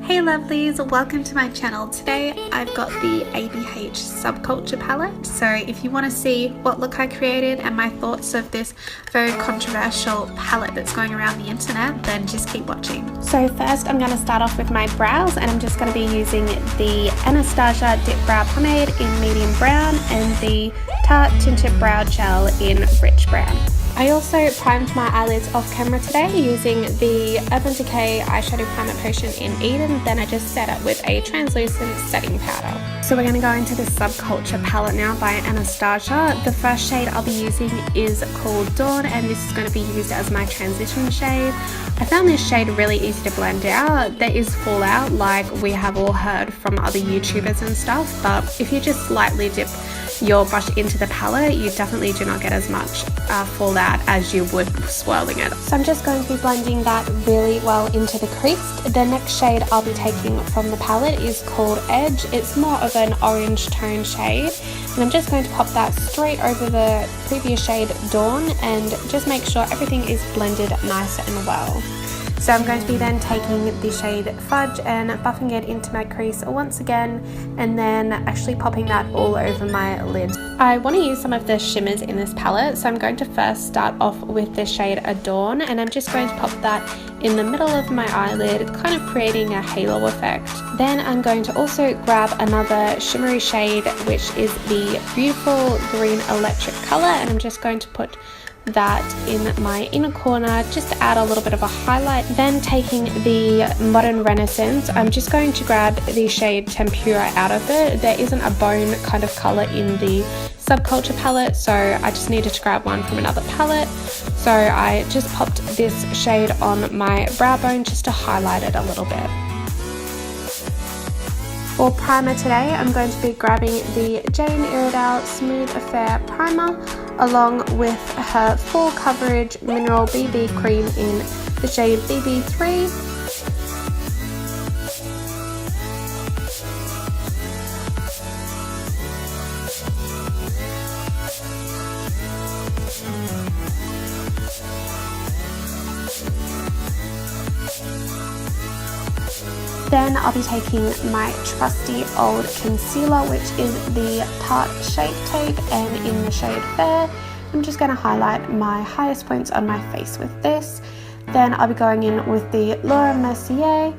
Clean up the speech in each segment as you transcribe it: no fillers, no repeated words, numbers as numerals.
Hey lovelies, welcome to my channel. Today I've got the ABH Subculture Palette. So if you want to see what look I created and my thoughts of this very controversial palette that's going around the internet, then just keep watching. So first I'm going to start off with my brows, and I'm just going to be using the Anastasia Dip Brow Pomade in medium brown and the Tarte Tinted Brow Gel in rich brown. I also primed my eyelids off camera today using the Urban Decay Eyeshadow Primer Potion in Eden. Then I just set it with a translucent setting powder. So we're going to go into the Subculture palette now by Anastasia. The first shade I'll be using is called Dawn, and this is going to be used as my transition shade. I found this shade really easy to blend out. There is fallout, like we have all heard from other YouTubers and stuff, but if you just slightly dip your brush into the palette, you definitely do not get as much fallout as you would swirling it. So I'm just going to be blending that really well into the crease. The next shade I'll be taking from the palette is called Edge. It's more of an orange tone shade, and I'm just going to pop that straight over the previous shade Dawn and just make sure everything is blended nice and well. So I'm going to be then taking the shade Fudge and buffing it into my crease once again, and then actually popping that all over my lid. I want to use some of the shimmers in this palette, so I'm going to first start off with the shade Adorn, and I'm just going to pop that in the middle of my eyelid, kind of creating a halo effect. Then I'm going to also grab another shimmery shade, which is the beautiful green electric color, and I'm just going to put that in my inner corner just to add a little bit of a highlight. Then taking the Modern Renaissance, I'm just going to grab the shade Tempura out of it. There isn't a bone kind of color in the Subculture palette, so I just needed to grab one from another palette. So I just popped this shade on my brow bone just to highlight it a little bit. For primer today, I'm going to be grabbing the Jane Iredale Smooth Affair Primer along with her full coverage mineral BB cream in the shade BB3. Then I'll be taking my trusty old concealer, which is the Tarte Shape Tape, and in the shade Fair. I'm just going to highlight my highest points on my face with this. Then I'll be going in with the Laura Mercier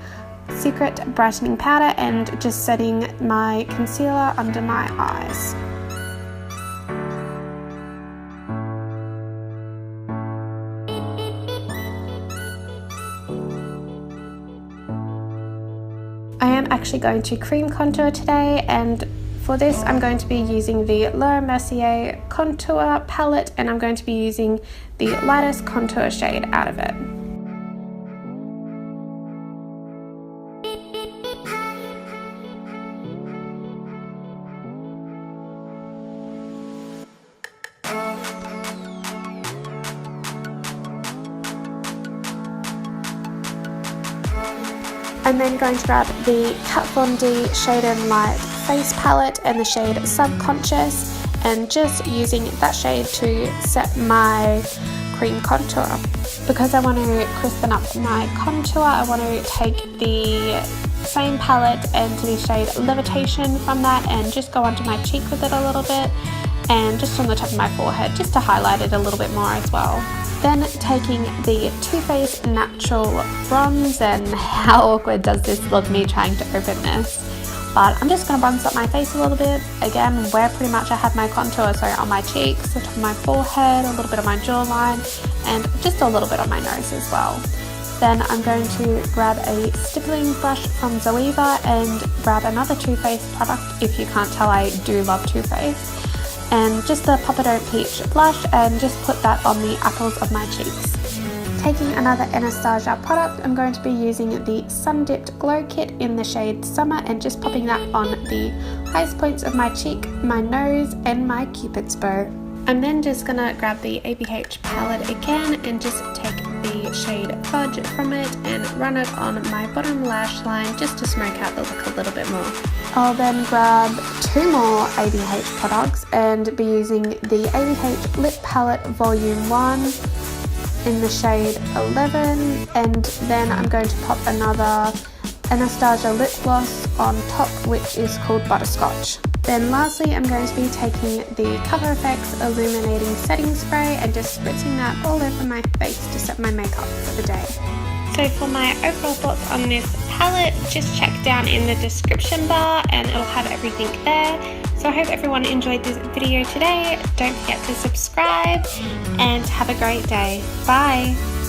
Secret Brightening Powder and just setting my concealer under my eyes. I am actually going to cream contour today, and for this I'm going to be using the Laura Mercier Contour Palette, and I'm going to be using the lightest contour shade out of it. I'm then going to grab the Kat Von D Shade and Light Face Palette and the shade Subconscious, and just using that shade to set my cream contour. Because I want to crispen up my contour, I want to take the same palette and the shade Levitation from that and just go onto my cheek with it a little bit, and just on the top of my forehead just to highlight it a little bit more as well. Then taking the Too Faced Natural Bronze, and how awkward does this look, me trying to open this, but I'm just going to bronze up my face a little bit, again where pretty much I have my contour, so on my cheeks, the top of my forehead, a little bit of my jawline, and just a little bit on my nose as well. Then I'm going to grab a stippling brush from Zoeva and grab another Too Faced product. If you can't tell, I do love Too Faced. And just the Papa Don't Peach blush, and just put that on the apples of my cheeks. Taking another Anastasia product, I'm going to be using the Sun Dipped Glow Kit in the shade Summer, and just popping that on the highest points of my cheek, my nose, and my Cupid's bow. I'm then just gonna grab the ABH palette again and just take the shade Fudge from it and run it on my bottom lash line just to smoke out the look a little bit more. I'll then grab two more ABH products and be using the ABH Lip Palette Volume 1 in the shade 11, and then I'm going to pop another Anastasia lip gloss on top, which is called Butterscotch. Then lastly, I'm going to be taking the Cover FX Illuminating Setting Spray and just spritzing that all over my face to set my makeup for the day. So for my overall thoughts on this palette, just check down in the description bar and it'll have everything there. So I hope everyone enjoyed this video today. Don't forget to subscribe and have a great day. Bye!